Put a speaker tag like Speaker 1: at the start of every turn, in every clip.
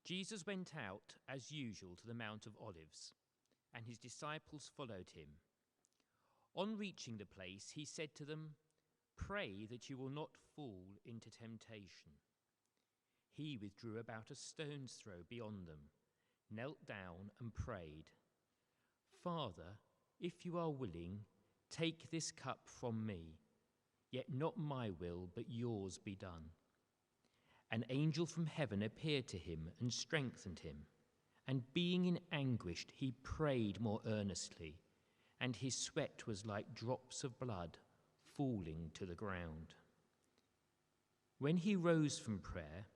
Speaker 1: Jesus went out as usual to the Mount of Olives, and his disciples followed him. On reaching the place, he said to them, "Pray that you will not fall into temptation." He withdrew about a stone's throw beyond them, knelt down and prayed, "Father, if you are willing, take this cup from me, yet not my will, but yours be done." An angel from heaven appeared to him and strengthened him, and being in anguish, he prayed more earnestly, and his sweat was like drops of blood falling to the ground. When he rose from prayer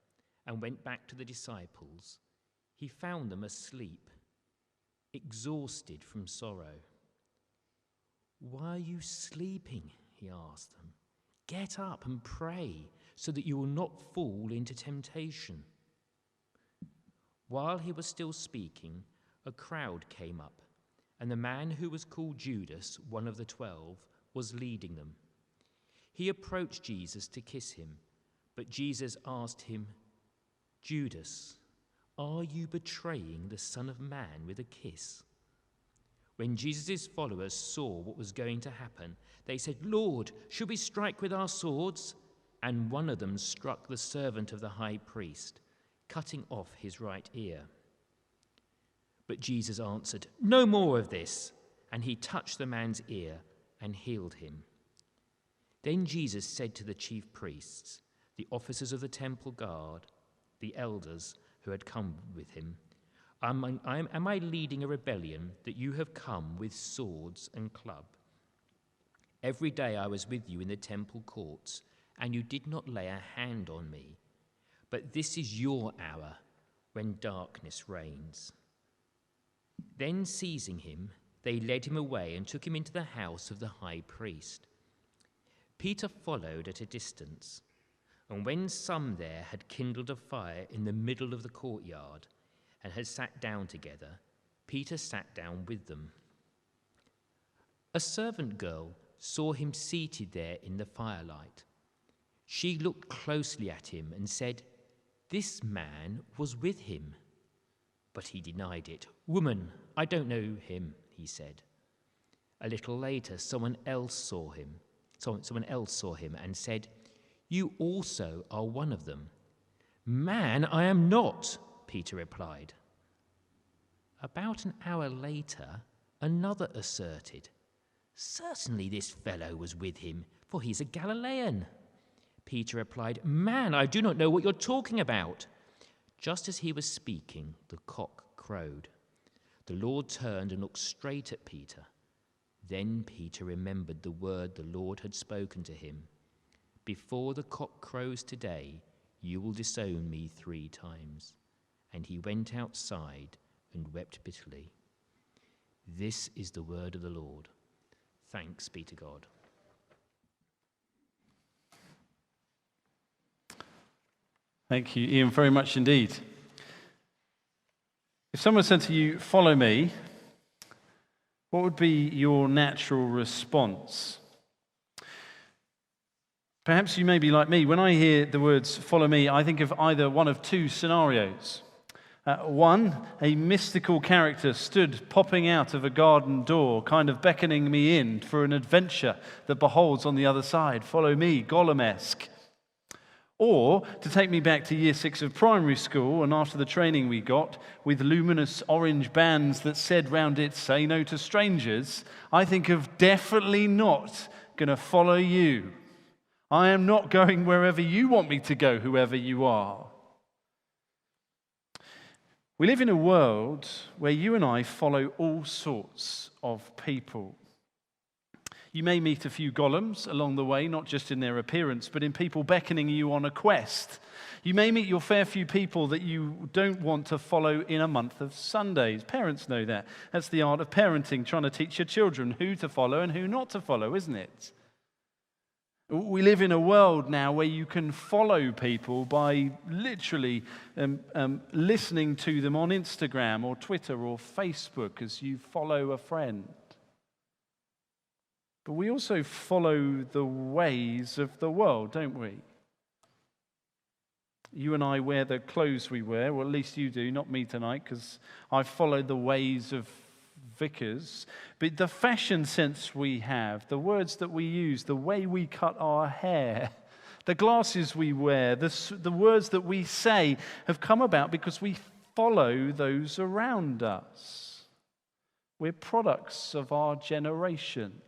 Speaker 1: and went back to the disciples, he found them asleep, exhausted from sorrow. "Why are you sleeping?" he asked them. "Get up and pray, so that you will not fall into temptation." While he was still speaking, a crowd came up, and the man who was called Judas, one of the 12, was leading them. He approached Jesus to kiss him, but Jesus asked him, "Judas, are you betraying the Son of Man with a kiss?" When Jesus' followers saw what was going to happen, they said, "Lord, should we strike with our swords?" And one of them struck the servant of the high priest, cutting off his right ear. But Jesus answered, "No more of this." And he touched the man's ear and healed him. Then Jesus said to the chief priests, the officers of the temple guard, the elders who had come with him, Am I leading a rebellion that you have come with swords and club? Every day I was with you in the temple courts, and you did not lay a hand on me. But this is your hour when darkness reigns." Then seizing him, they led him away and took him into the house of the high priest. Peter followed at a distance, and when some there had kindled a fire in the middle of the courtyard and had sat down together, Peter sat down with them. A servant girl saw him seated there in the firelight. She looked closely at him and said, "This man was with him." But he denied it. "Woman, I don't know him," he said. A little later, someone else saw him and said, "You also are one of them." "Man, I am not," Peter replied. About an hour later, another asserted, "Certainly this fellow was with him, for he's a Galilean." Peter replied, "Man, I do not know what you're talking about." Just as he was speaking, the cock crowed. The Lord turned and looked straight at Peter. Then Peter remembered the word the Lord had spoken to him. "Before the cock crows today, you will disown me 3 times." And he went outside and wept bitterly. This is the word of the Lord. Thanks be to God.
Speaker 2: Thank you, Ian, very much indeed. If someone said to you, "Follow me," what would be your natural response? Perhaps you may be like me. When I hear the words "follow me," I think of either one of 2 scenarios. One, a mystical character stood popping out of a garden door, kind of beckoning me in for an adventure that beholds on the other side. "Follow me," Gollum-esque. Or, to take me back to year 6 of primary school, and after the training we got, with luminous orange bands that said round it, "Say no to strangers," I think of "definitely not going to follow you. I am not going wherever you want me to go, whoever you are." We live in a world where you and I follow all sorts of people. You may meet a few Gollums along the way, not just in their appearance, but in people beckoning you on a quest. You may meet your fair few people that you don't want to follow in a month of Sundays. Parents know that. That's the art of parenting, trying to teach your children who to follow and who not to follow, isn't it? We live in a world now where you can follow people by literally listening to them on Instagram or Twitter or Facebook as you follow a friend. But we also follow the ways of the world, don't we? You and I wear the clothes we wear, or at least you do, not me tonight, because I've followed the ways of vicars. But the fashion sense we have, the words that we use, the way we cut our hair, the glasses we wear, the words that we say have come about because we follow those around us. We're products of our generation,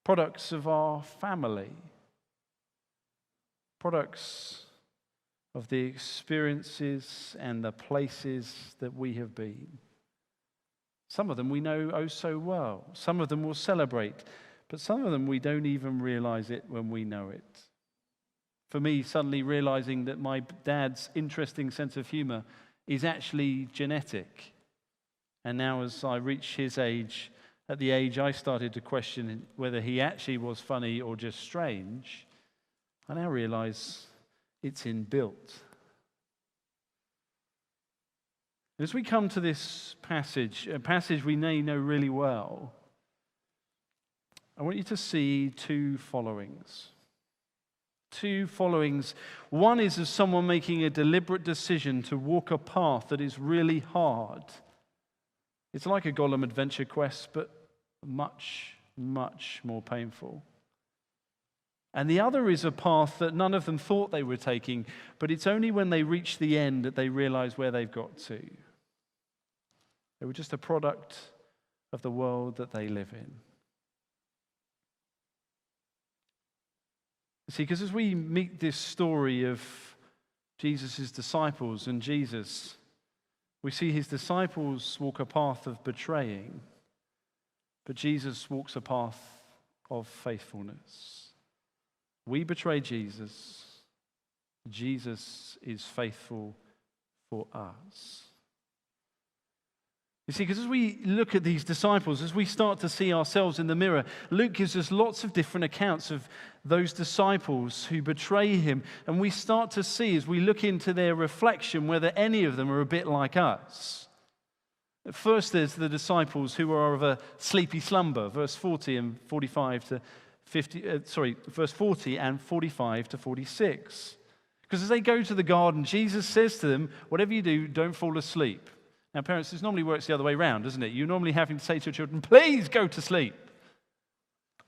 Speaker 2: products of our family, products of the experiences and the places that we have been. Some of them we know oh so well. Some of them we'll celebrate, but some of them we don't even realize it when we know it. For me, suddenly realizing that my dad's interesting sense of humor is actually genetic. And now as I reach his age, at the age I started to question whether he actually was funny or just strange, I now realize it's inbuilt. As we come to this passage, a passage we may know really well, I want you to see two followings. Two followings. One is of someone making a deliberate decision to walk a path that is really hard. It's like a Gollum adventure quest, but much, much more painful. And the other is a path that none of them thought they were taking, but it's only when they reach the end that they realize where they've got to. They were just a product of the world that they live in. See, because as we meet this story of Jesus' disciples and Jesus, we see his disciples walk a path of betraying, but Jesus walks a path of faithfulness. We betray Jesus. Jesus is faithful for us. You see, because as we look at these disciples, as we start to see ourselves in the mirror, Luke gives us lots of different accounts of those disciples who betray him. And we start to see, as we look into their reflection, whether any of them are a bit like us. At first, there's the disciples who are of a sleepy slumber, verse 40 and 45 to 50. Verse 40 and 45 to 46. Because as they go to the garden, Jesus says to them, "Whatever you do, don't fall asleep." Now, parents, this normally works the other way around, doesn't it? You're normally having to say to your children, "Please go to sleep."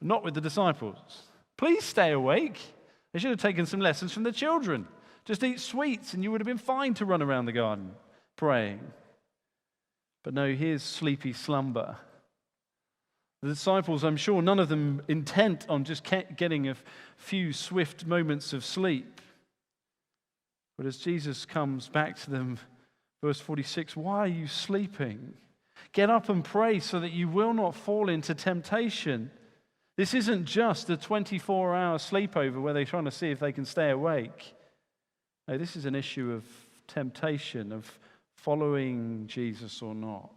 Speaker 2: Not with the disciples. Please stay awake. They should have taken some lessons from the children. Just eat sweets and you would have been fine to run around the garden praying. But no, here's sleepy slumber. The disciples, I'm sure, none of them intent on just getting a few swift moments of sleep. But as Jesus comes back to them, verse 46, "Why are you sleeping? Get up and pray so that you will not fall into temptation." This isn't just a 24-hour sleepover where they're trying to see if they can stay awake. No, this is an issue of temptation, of following Jesus or not.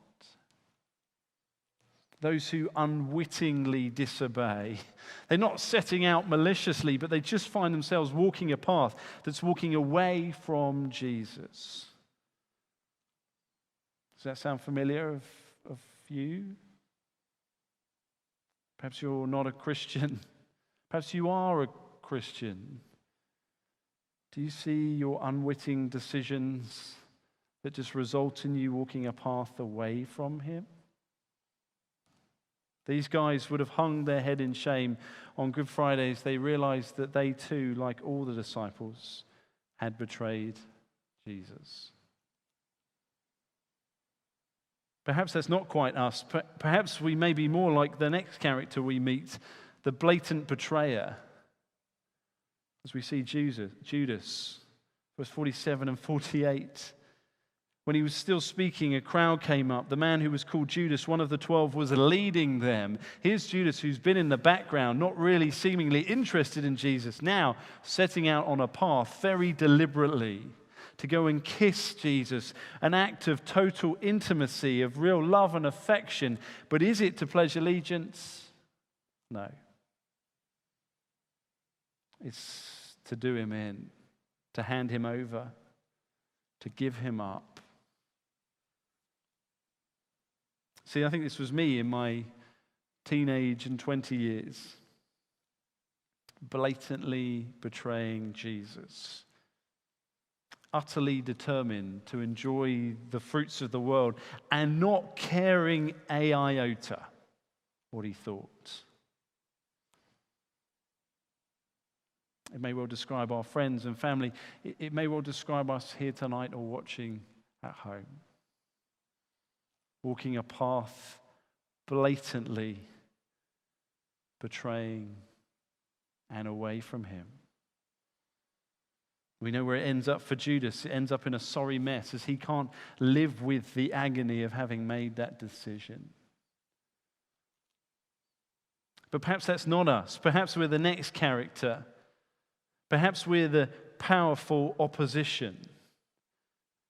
Speaker 2: Those who unwittingly disobey, they're not setting out maliciously, but they just find themselves walking a path that's walking away from Jesus. Does that sound familiar of you? Perhaps you're not a Christian. Perhaps you are a Christian. Do you see your unwitting decisions that just result in you walking a path away from him? These guys would have hung their head in shame on Good Friday as they realized that they too, like all the disciples, had betrayed Jesus. Perhaps that's not quite us. Perhaps we may be more like the next character we meet, the blatant betrayer. As we see Judas, verse 47 and 48. When he was still speaking, a crowd came up. The man who was called Judas, one of the 12, was leading them. Here's Judas, who's been in the background, not really seemingly interested in Jesus, now setting out on a path very deliberately to go and kiss Jesus, an act of total intimacy, of real love and affection. But is it to pledge allegiance? No. It's to do him in, to hand him over, to give him up. See, I think this was me in my teenage and 20 years, blatantly betraying Jesus. utterly determined to enjoy the fruits of the world and not caring a iota what he thought. It may well describe our friends and family. It may well describe us here tonight or watching at home. Walking a path blatantly betraying and away from him. We know where it ends up for Judas. It ends up in a sorry mess as he can't live with the agony of having made that decision. But perhaps that's not us. Perhaps we're the next character. Perhaps we're the powerful opposition.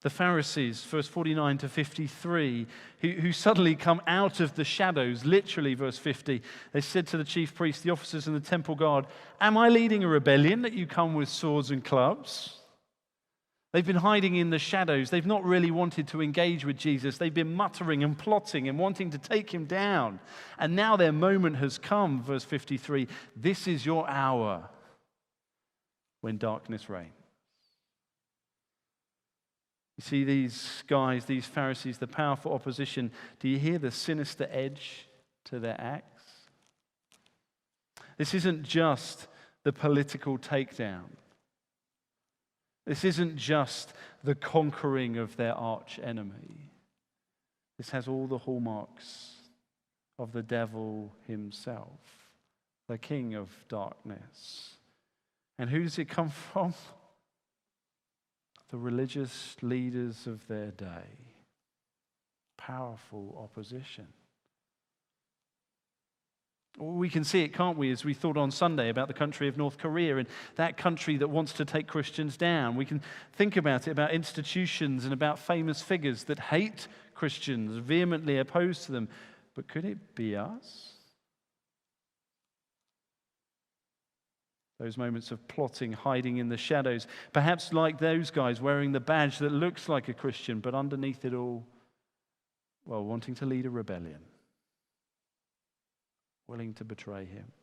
Speaker 2: The Pharisees, verse 49 to 53, who suddenly come out of the shadows, literally, verse 50. They said to the chief priests, the officers, and the temple guard, "Am I leading a rebellion that you come with swords and clubs?" They've been hiding in the shadows. They've not really wanted to engage with Jesus. They've been muttering and plotting and wanting to take him down. And now their moment has come, verse 53. This is your hour when darkness reigns. You see these guys, these Pharisees, the powerful opposition. Do you hear the sinister edge to their acts? This isn't just the political takedown. This isn't just the conquering of their arch enemy. This has all the hallmarks of the devil himself, the king of darkness. And who does it come from? The religious leaders of their day. Powerful opposition. We can see it, can't we, as we thought on Sunday about the country of North Korea and that country that wants to take Christians down. We can think about it, about institutions and about famous figures that hate Christians, vehemently opposed to them. But could it be us? Those moments of plotting, hiding in the shadows, perhaps like those guys wearing the badge that looks like a Christian, but underneath it all, well, wanting to lead a rebellion, willing to betray him.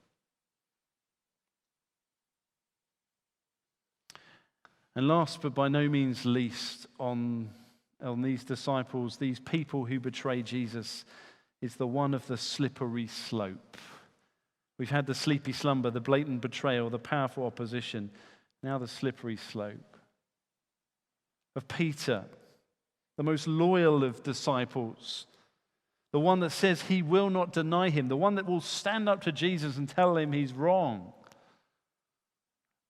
Speaker 2: And last but by no means least on these disciples, these people who betray Jesus, is the one of the slippery slope. We've had the sleepy slumber, the blatant betrayal, the powerful opposition. Now the slippery slope of Peter, the most loyal of disciples, the one that says he will not deny him, the one that will stand up to Jesus and tell him he's wrong.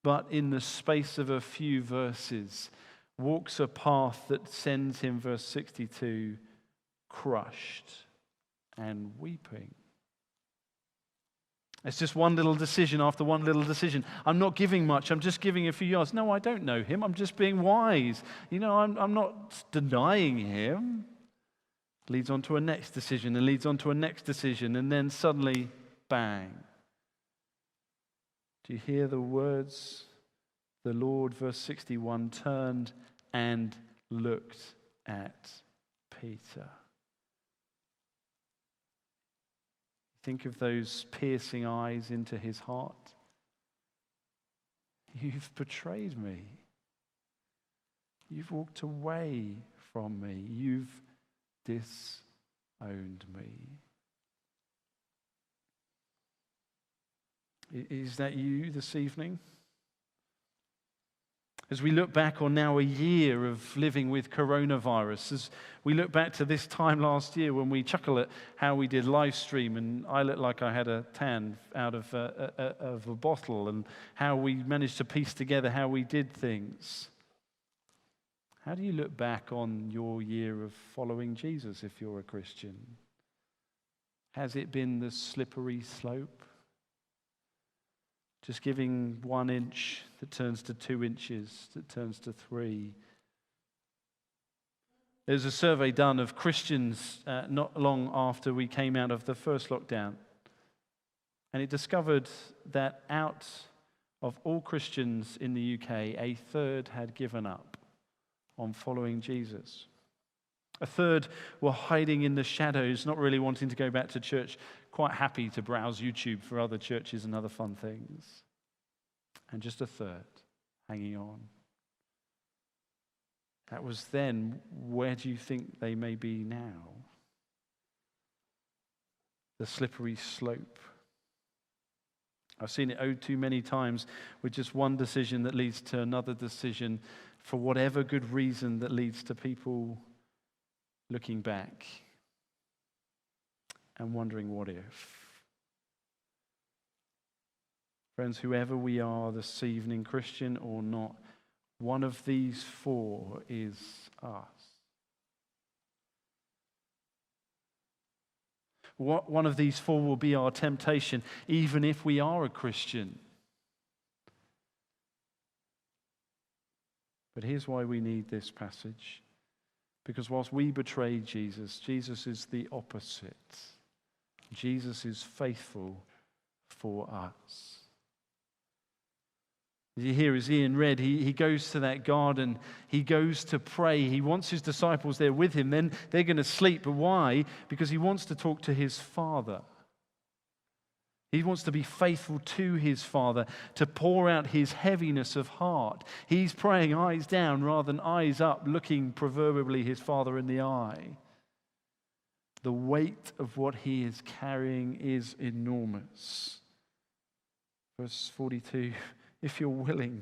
Speaker 2: But in the space of a few verses, walks a path that sends him, verse 62, crushed and weeping. It's just one little decision after one little decision. I'm not giving much. I'm just giving a few yards. No, I don't know him. I'm just being wise. I'm not denying him. Leads on to a next decision and leads on to a next decision. And then suddenly, bang. Do you hear the words? The Lord, verse 61, turned and looked at Peter. Think of those piercing eyes into his heart. You've betrayed me. You've walked away from me. You've disowned me. Is that you this evening? As we look back on now a year of living with coronavirus, as we look back to this time last year when we chuckle at how we did live stream and I looked like I had a tan out of a bottle and how we managed to piece together how we did things. How do you look back on your year of following Jesus if you're a Christian? Has it been the slippery slope? Just giving 1 inch that turns to 2 inches, that turns to 3. There's a survey done of Christians not long after we came out of the first lockdown. And it discovered that out of all Christians in the UK, a third had given up on following Jesus. A third were hiding in the shadows, not really wanting to go back to church, quite happy to browse YouTube for other churches and other fun things. And just a third hanging on. That was then. Where do you think they may be now? The slippery slope. I've seen it too many times with just one decision that leads to another decision for whatever good reason that leads to people looking back and wondering what if. Friends, whoever we are this evening, Christian or not, one of these four is us. One of these four will be our temptation, even if we are a Christian. But here's why we need this passage. Because whilst we betray Jesus, Jesus is the opposite. Jesus is faithful for us. You hear, as Ian read, he goes to that garden, he goes to pray, he wants his disciples there with him, then they're going to sleep. But why? Because he wants to talk to his Father. He wants to be faithful to his Father, to pour out his heaviness of heart. He's praying eyes down rather than eyes up, looking proverbially his Father in the eye. The weight of what he is carrying is enormous. Verse 42, if you're willing,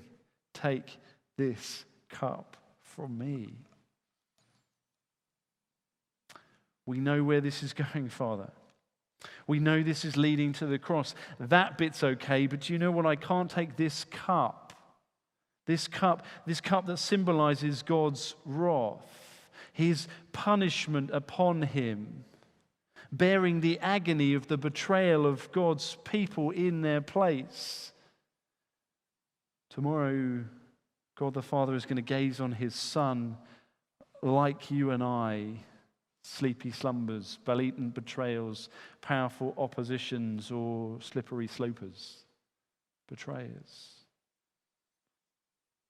Speaker 2: take this cup from me. We know where this is going, Father. We know this is leading to the cross. That bit's okay, but do you know what? I can't take this cup. This cup that symbolizes God's wrath, his punishment upon him, bearing the agony of the betrayal of God's people in their place. Tomorrow, God the Father is going to gaze on his Son like you and I, sleepy slumbers, blatant betrayals, powerful oppositions, or slippery slopers, betrayers.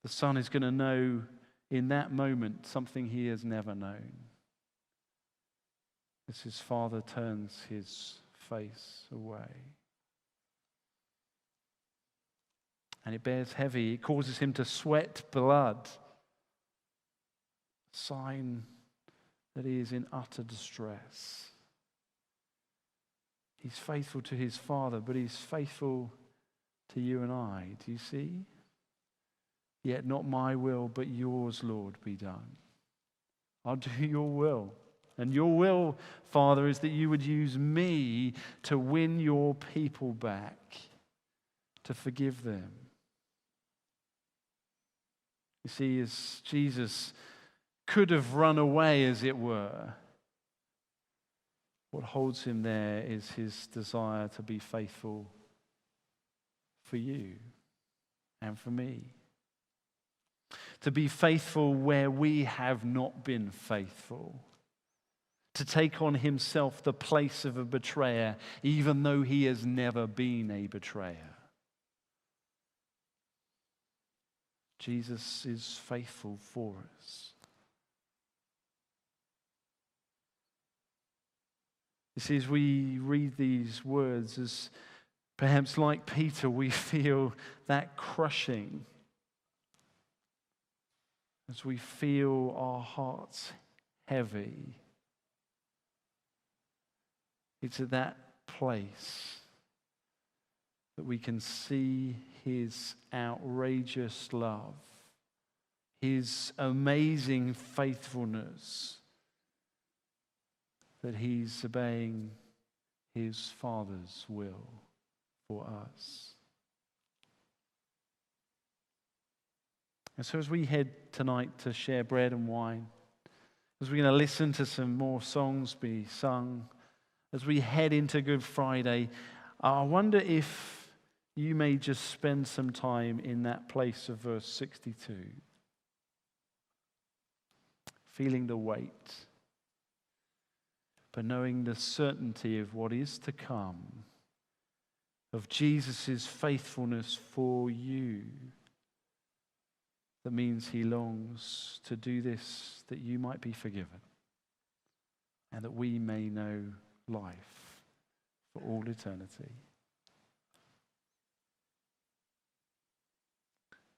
Speaker 2: The Son is going to know in that moment something he has never known. As his Father turns his face away. And it bears heavy. It causes him to sweat blood. Sign that he is in utter distress. He's faithful to his Father, but he's faithful to you and I. Do you see? Yet not my will, but yours, Lord, be done. I'll do your will. And your will, Father, is that you would use me to win your people back, to forgive them. You see, as Jesus could have run away, as it were, what holds him there is his desire to be faithful for you and for me. To be faithful where we have not been faithful. To take on himself the place of a betrayer, even though he has never been a betrayer. Jesus is faithful for us. You see, as we read these words, as perhaps like Peter, we feel that crushing. As we feel our hearts heavy. It's at that place that we can see his outrageous love, his amazing faithfulness, that he's obeying his Father's will for us. And so as we head tonight to share bread and wine, as we're going to listen to some more songs be sung, as we head into Good Friday, I wonder if you may just spend some time in that place of verse 62, feeling the weight, but knowing the certainty of what is to come, of Jesus' faithfulness for you. That means he longs to do this that you might be forgiven and that we may know life for all eternity.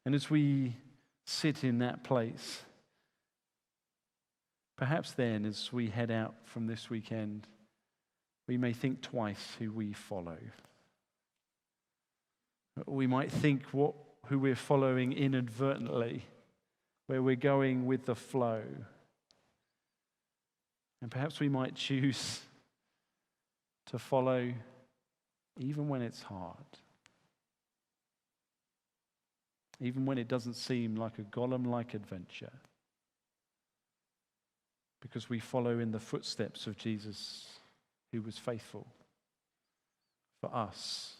Speaker 2: And as we sit in that place, Perhaps then, as we head out from this weekend, we may think twice who we follow. We might think who we're following inadvertently, where we're going with the flow. And perhaps we might choose to follow even when it's hard. Even when it doesn't seem like a Gollum-like adventure. Because we follow in the footsteps of Jesus, who was faithful for us,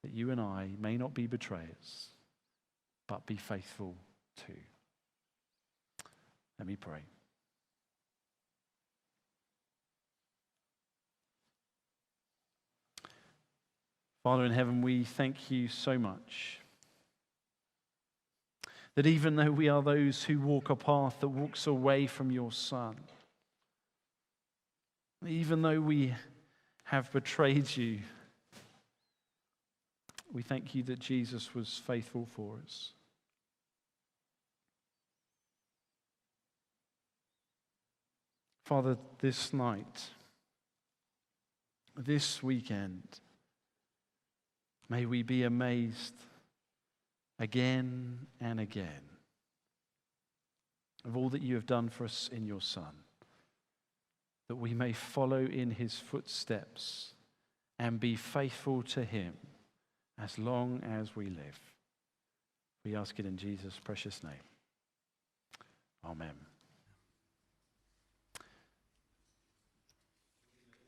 Speaker 2: that you and I may not be betrayers, but be faithful too. Let me pray. Father in heaven, we thank you so much that even though we are those who walk a path that walks away from your Son, even though we have betrayed you, we thank you that Jesus was faithful for us. Father, this night, this weekend, may we be amazed again and again of all that you have done for us in your Son, that we may follow in his footsteps and be faithful to him as long as we live. We ask it in Jesus' precious name. Amen.